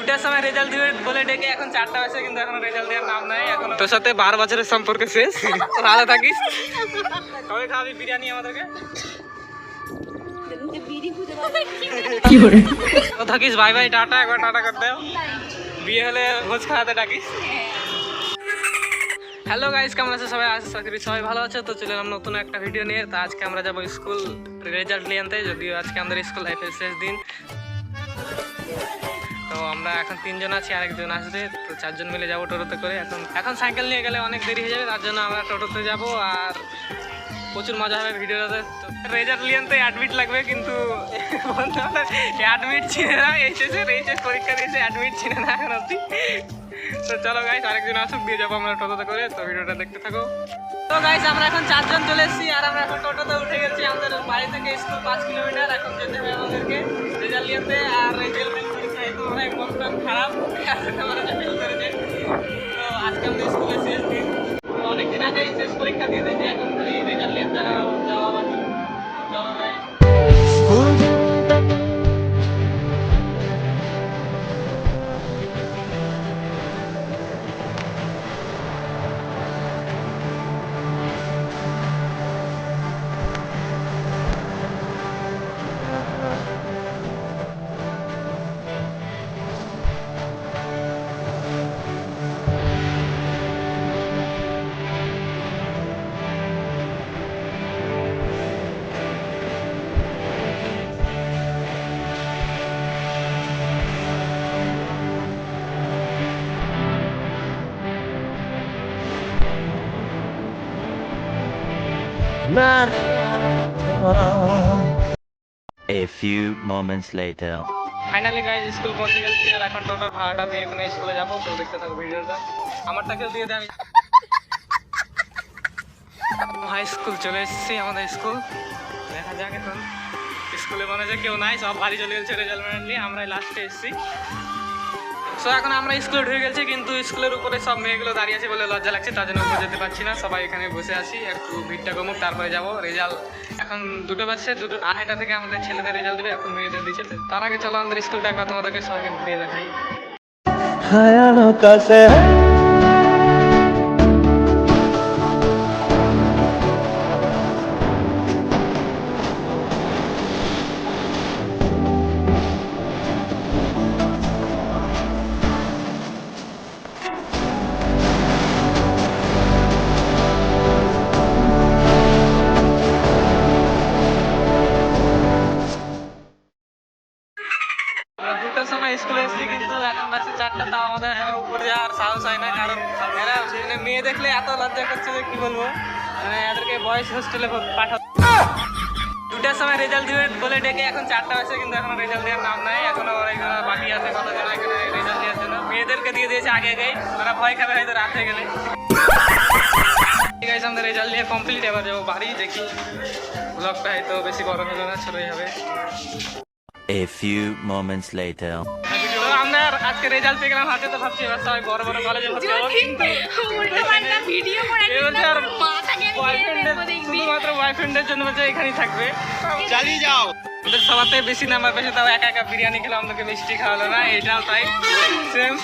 দুটার সময় রেজাল্ট দিবে বলে ডেকে এখন 4টা বাজে কিন্তু এখনো রেজাল্ট দেওয়ার নাম নাই। এখন তোর সাথে 12 বছরের সম্পর্ক শেষ। ভালো থাকিস। কবে খাবি বিরিয়ানি আমাদেরকে? তো থাকিস, বাই বাই, টাটা। একবার টাটা করতে দাও, বিয়ে হলে ভোজ খাওয়াতে ডাকিস। হ্যালো গাইস, কেমন আছে সবাই? আশা করি সবাই ভালো আছে। তো চলে এলাম নতুন একটা ভিডিও নিয়ে। তো আজকে আমরা যাবো স্কুল রেজাল্ট নিয়ে আনতে, যদিও আজকে আমাদের স্কুল লাইফের শেষ দিন। তো আমরা এখন 3 জন আছি, আরেকজন আসবে। তো 4 জন মিলে যাবো টোটোতে করে। এখন সাইকেল নিয়ে গেলে অনেক দেরি হয়ে যাবে, তার জন্য আমরা টোটোতে যাবো। আর প্রচুর মজা হবে ভিডিওটাতে। রেজাল্ট নিয়ে অ্যাডমিট লাগবে, কিন্তু অ্যাডমিট চিনে না। এইচএস পরীক্ষা দিয়েছে, অ্যাডমিট চিনে না এখন অব্দি। তো চলো গাইস, আরেকজন আসুক, দিয়ে যাবো আমরা টোটোতে করে। তো ভিডিওটা দেখতে থাকো। তো গাইস, আমরা এখন 4 জন চলে এসেছি, আর আমরা এখন টোটোতে উঠে গেছি। আমাদের বাড়ি থেকে স্কুল 5 কিলোমিটার। এখন যেতে হবে আমাদেরকে রেজাল্ট নিতে। আর রেজাল্ট পরীক্ষা তো অনেক মন খারাপ, তো আজকে আমাদের স্কুলের শেষ দিন। অনেকদিন আগে শেষ পরীক্ষা দিয়ে দিয়েছি, এখন রেজাল্ট নিতে যাওয়া বাকি। চলো guys. A few moments later. Finally guys school পৌঁছে গেছি, আর এখন টোটাল ভাড়াটা দিয়ে এখানে স্কুলে যাবো। তো দেখতে থাকো ভিডিওটা, আমারটাকেও দিয়ে দেয়। হাই স্কুল চলে এসেছি, আমাদের স্কুল। দেখা যাক এখন স্কুলে মনে হয় কেউ নাই, সব বাড়ি চলে গেছে রেজাল্ট নিয়ে। আমরাই লাস্টে এসেছি। সো এখন আমরা স্কুলে ঢুকে গেছি, কিন্তু স্কুলের উপরে সব মেয়েগুলো দাঁড়িয়ে আছে বলে লজ্জা লাগছে, তার জন্য উপরে যেতে পারছি না। সবাই এখানে বসে আছি, একটু ভিড়টা কমুক, তারপরে যাবো। রেজাল্ট এখন 2টা বাজছে, 2:30 থেকে আমাদের ছেলেদের রেজাল্ট দেবে, এখন মেয়েদের দিচ্ছে। তার আগে চলো আমাদের স্কুলটা একবার তোমাদেরকে সবাইকে দিয়ে দেখাই। আমরা 2টার সময় স্কুলে এসেছি, কিন্তু এখন বাজছে 4টা। তাও আমাদের উপরে যাওয়ার সাহস হয় না, কারণ এরা মানে মেয়ে দেখলে এত লজ্জা করছে যে কি বলবো। মানে এদেরকে বয়েজ হোস্টেলে পাঠাবো। 2টার সময় রেজাল্ট দিবে বলে ডেকে এখন 4টা বাজে, কিন্তু এখনো রেজাল্ট দেওয়ার নাম নাই। এখনো অনেকজন বাকি আছে, কতজন এখানে রেজাল্ট দেওয়ার জন্য। মেয়েদেরকে দিয়ে দিয়েছে আগে আগেই, ওরা ভয় খাবে হয়তো রাত হয়ে গেলে। ঠিক আছে, আমাদের রেজাল্ট নিয়ে কমপ্লিট। এবার যাবো বাড়ি। দেখি ব্লগটা হয়তো বেশি বড় হলো না, ছোটই হবে। A few moments later. আমরা আজকে রেজাল্ট পেয়ে গেলাম হাতে। তো ভাবছি এবার সবাই বড় বড় কলেজে ভর্তি হবো, কিন্তু শুধুমাত্র বয়ফ্রেন্ডের জন্য বলছে এখানেই থাকবে, চালিয়ে যাও। আমাদের সবাতে বেশি নাম্বার পেয়েছে, তাও একা একা বিরিয়ানি খেলাম, আমাদেরকে মিষ্টি খাওয়ালো না। এটাও তাই সেম।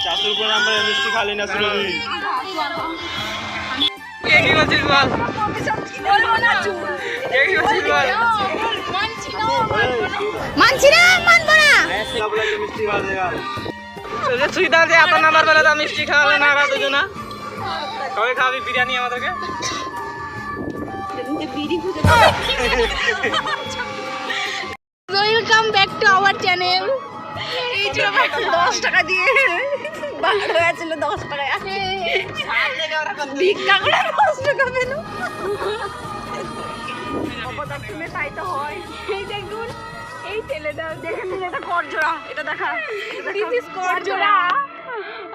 চাতুর কোন আমরা মিষ্টি খালি না শুরু কে কি বলছিস বল, কে কি বলছিস বল। মানছি না, মানবো না। মিষ্টি খাওয়া দেওয়া সুইদা যে এত নাম্বার পেলে তো মিষ্টি খাওয়ালো না। আর দুজনা কবে খাওয়াবি বিরিয়ানি আমাদেরকে? Welcome back to our channel. এই যে 10 টাকা দিয়ে বার হয়েছিল, 10 টাকা আছে ভিক্ষা করে 10 টাকা পেল। অপদার্থনে তাই তো হয়। এই দেখুন, এই ছেলেটা দেখেন, এটা করজোড়া, এটা দেখা, দিস ইজ করজোড়া।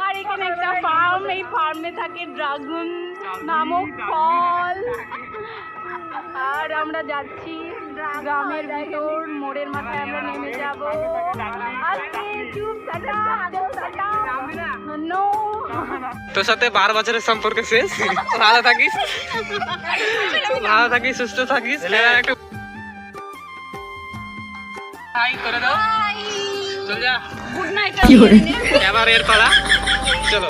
আর এখানে একটা ফার্ম, এই ফার্মে থাকে ড্রাগন নামক ফল। আর আমরা যাচ্ছি গ্রামের ভিতর, মোড়ের মাথায় আমরা নেমে যাব। তোর সাথে 12 বছরের সম্পর্ক শেষ। ভালো থাকিস, ভালো থাকিস, সুস্থ থাকিস। একটু হাই করে দাও, চল যা গুড নাইট এবার এর পালা চলো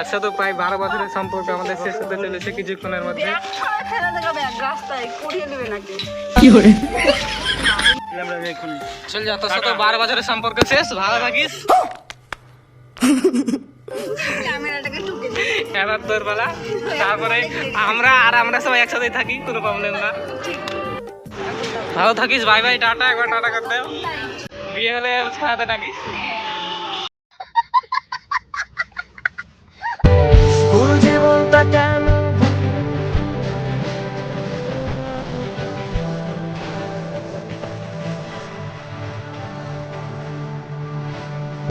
একসাথে প্রায় 12 বছরের সম্পর্ক আমাদের শেষ হতে চলেছে কিছুক্ষণের মধ্যে ব্যাগ ছড়া ফেলে দেবে ব্যাগ রাস্তায় কুড়িয়ে দেবে নাকি চল যা তোর সাথে 12 বছরের সম্পর্ক শেষ ভালো থাকিস ক্যামেরাটাকে ঢুকে দে এবার তোর পালা তারপরে আমরা সবাই একসাথেই থাকি কোনো প্রবলেম না ভালো থাকিস বাই বাই টাটা একবার টাটা করতে বিয়ে হলে ছাড়াতে ডাকিস